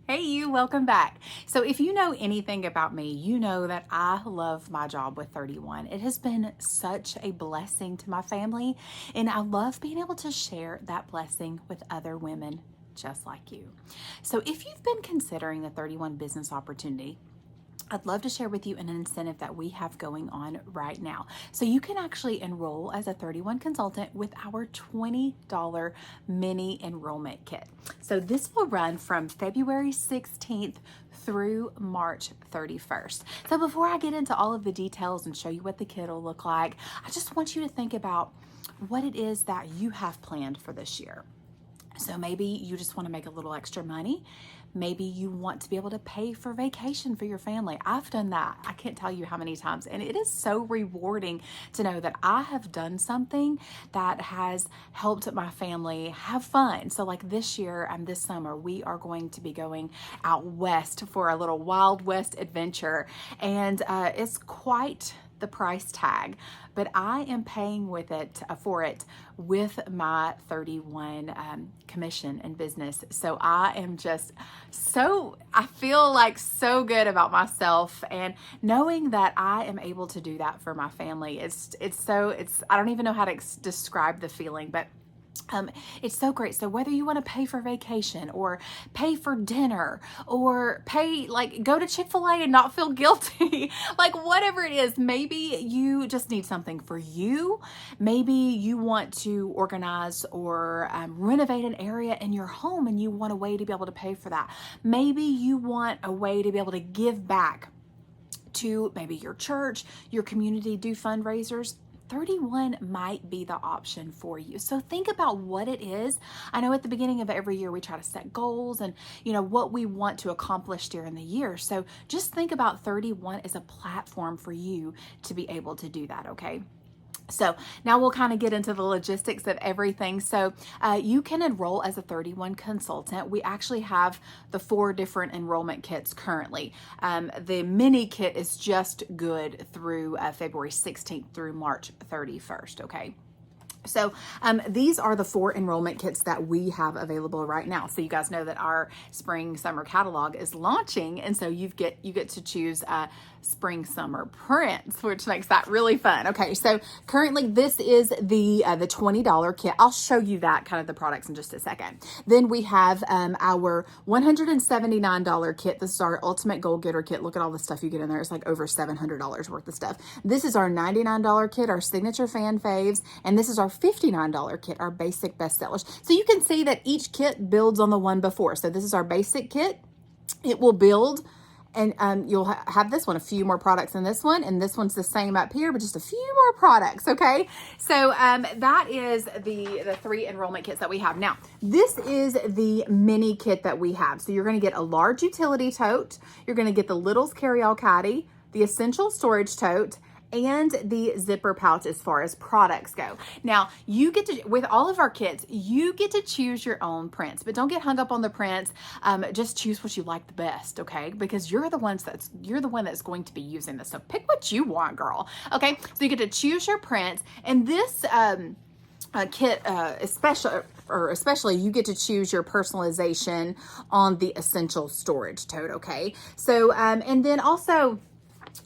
Hey you, welcome back. So if you know anything about me, you know that I love my job with 31. It has been such a blessing to my family, and I love being able to share that blessing with other women just like you. So if you've been considering the 31 business opportunity, I'd love to share with you an incentive that we have going on right now. So you can actually enroll as a 31 consultant with our $20 mini enrollment kit. So this will run from February 16th through March 31st. So before I get into all of the details and show you what the kit will look like, I just want you to think about what it is that you have planned for this year. So maybe you just want to make a little extra money. Maybe you want to be able to pay for vacation for your family. I've done that. I can't tell you how many times. And it is so rewarding to know that I have done something that has helped my family have fun. So like this year and this summer, we are going to be going out west for a little Wild West adventure. And it's quite the price tag, but I am paying for it with my 31 commission and business. So I am just I feel like so good about myself, and knowing that I am able to do that for my family. I don't even know how to describe the feeling, but it's so great. So whether you want to pay for vacation or pay for dinner or go to Chick-fil-A and not feel guilty, like whatever it is, maybe you just need something for you. Maybe you want to organize or renovate an area in your home and you want a way to be able to pay for that. Maybe you want a way to be able to give back to maybe your church, your community, do fundraisers. 31 might be the option for you. So think about what it is. I know at the beginning of every year we try to set goals and what we want to accomplish during the year. So just think about 31 as a platform for you to be able to do that, okay? So now we'll kind of get into the logistics of everything. So you can enroll as a 31 consultant. We actually have the 4 different enrollment kits currently. The mini kit is just good through February 16th through March 31st, okay? So these are the 4 enrollment kits that we have available right now. So you guys know that our spring summer catalog is launching, and so you get to choose spring summer prints, which makes that really fun. Okay, so currently this is the $20 kit. I'll show you that kind of the products in just a second. Then we have our $179 kit. This is our Ultimate Goal Getter kit. Look at all the stuff you get in there. It's like over $700 worth of stuff. This is our $99 kit, our signature fan faves, and this is our $59 kit, our basic bestsellers. So you can see that each kit builds on the one before. So this is our basic kit. It will build, and you'll have this one, a few more products in this one, and this one's the same up here, but just a few more products, okay? So that is the 3 enrollment kits that we have. Now, this is the mini kit that we have. So you're gonna get a large utility tote, you're gonna get the Littles Carryall Caddy, the Essential Storage Tote, and the zipper pouch as far as products go. Now, you get to, with all of our kits, you get to choose your own prints, but don't get hung up on the prints. Just choose what you like the best, okay? Because you're the one that's going to be using this. So pick what you want, girl. Okay, so you get to choose your prints, and this kit, especially you get to choose your personalization on the Essential Storage Tote, okay? So, and then also,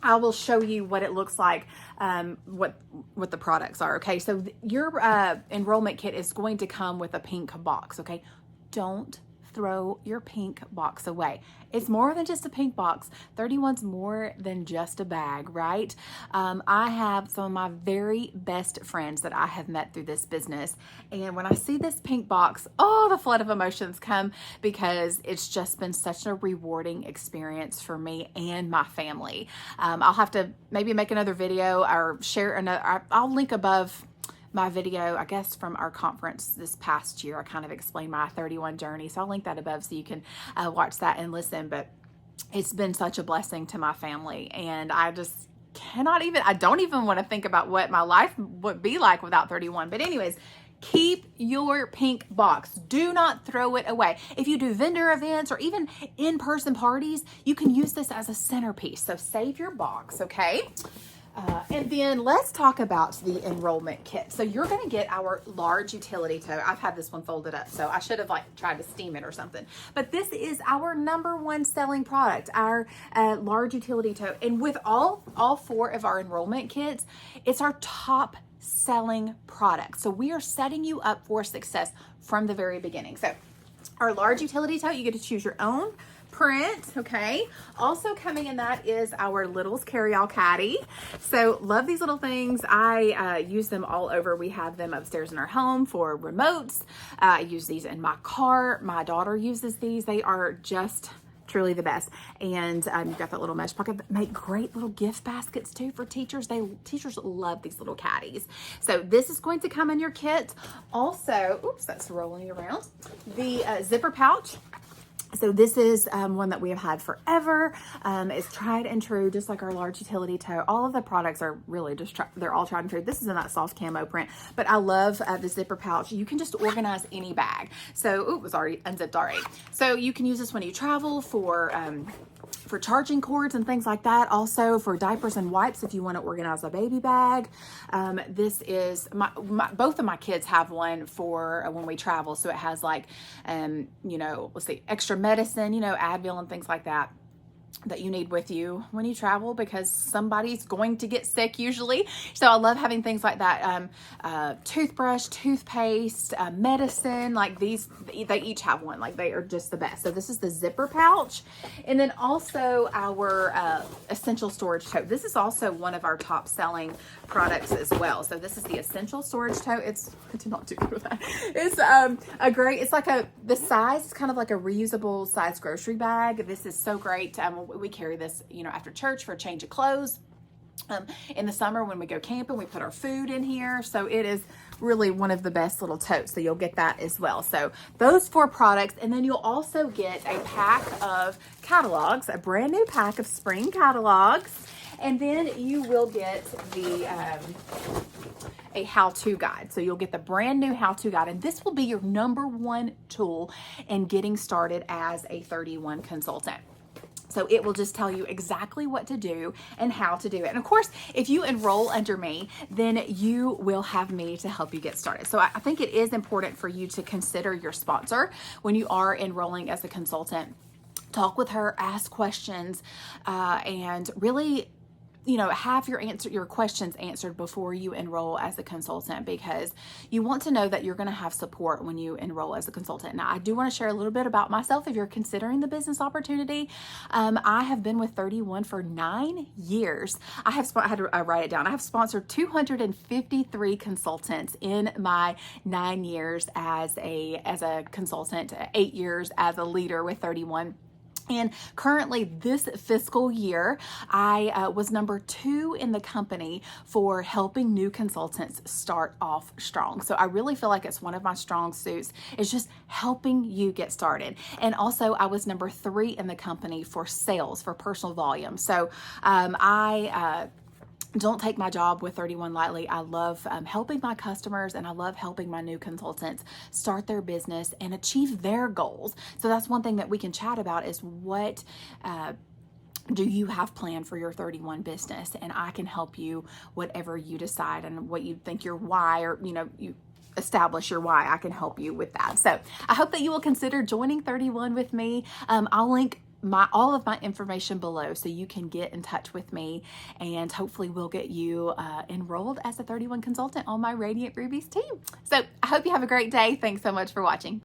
I will show you what it looks like, what the products are, okay? So your enrollment kit is going to come with a pink box, okay? Don't throw your pink box away. It's more than just a pink box. 31's more than just a bag, right? I have some of my very best friends that I have met through this business, and when I see this pink box, oh, the flood of emotions come, because it's just been such a rewarding experience for me and my family. I'll have to maybe make another video or share another. I'll link above my video, I guess, from our conference this past year. I kind of explained my 31 journey, so I'll link that above so you can watch that and listen. But it's been such a blessing to my family, and I just I don't even want to think about what my life would be like without 31. But anyways, keep your pink box. Do not throw it away. If you do vendor events or even in-person parties, you can use this as a centerpiece. So save your box, okay? And then let's talk about the enrollment kit. So you're going to get our large utility tote. I've had this one folded up, so I should have like tried to steam it or something. But this is our #1 selling product, our large utility tote. And with all 4 of our enrollment kits, it's our top selling product. So we are setting you up for success from the very beginning. So our large utility tote, you get to choose your own print, okay? Also coming in that is our Littles Carryall Caddy. So love these little things. I use them all over. We have them upstairs in our home for remotes. I use these in my car. My daughter uses these. They are just truly the best. And you've got that little mesh pocket that make great little gift baskets too for teachers. Teachers love these little caddies. So this is going to come in your kit. Also, oops, that's rolling around. The zipper pouch. So this is one that we have had forever. It's tried and true, just like our large utility tote. All of the products are really just, they're all tried and true. This is in that soft camo print, but I love the zipper pouch. You can just organize any bag. So, ooh, it was already unzipped already. So you can use this when you travel for charging cords and things like that. Also for diapers and wipes if you want to organize a baby bag. This is both of my kids have one for when we travel. So it has like, you know, let's see, extra medicine, you know, Advil and things like that you need with you when you travel, because somebody's going to get sick usually. So I love having things like that. Toothbrush, toothpaste, medicine, like these, they each have one. Like they are just the best. So this is the zipper pouch. And then also our essential storage tote. This is also one of our top selling products as well. So this is the essential storage tote. I did not do good with that. It's it's like the size is kind of like a reusable size grocery bag. This is so great. We carry this, you know, after church for a change of clothes. In the summer when we go camping, we put our food in here. So it is really one of the best little totes. So you'll get that as well. So those 4 products. And then you'll also get a pack of catalogs, a brand new pack of spring catalogs. And then you will get a how-to guide. So you'll get the brand new how-to guide, and this will be your #1 tool in getting started as a 31 consultant. So it will just tell you exactly what to do and how to do it. And of course, if you enroll under me, then you will have me to help you get started. So I think it is important for you to consider your sponsor when you are enrolling as a consultant. Talk with her, ask questions, and really, you know, have your questions answered before you enroll as a consultant, because you want to know that you're going to have support when you enroll as a consultant. Now, I do want to share a little bit about myself if you're considering the business opportunity. I have been with 31 for 9 years. I had to write it down. I have sponsored 253 consultants in my 9 years as a consultant, 8 years as a leader with 31. And currently this fiscal year, I was #2 in the company for helping new consultants start off strong. So I really feel like it's one of my strong suits. It's just helping you get started. And also I was #3 in the company for sales, for personal volume. So I don't take my job with 31 lightly. I love helping my customers, and I love helping my new consultants start their business and achieve their goals. So that's one thing that we can chat about, is what do you have planned for your 31 business? And I can help you whatever you decide and what you think your why, or, you know, you establish your why. I can help you with that. So I hope that you will consider joining 31 with me. I'll link all of my information below so you can get in touch with me, and hopefully we'll get you enrolled as a 31 consultant on my Radiant Rubies team. So I hope you have a great day. Thanks so much for watching.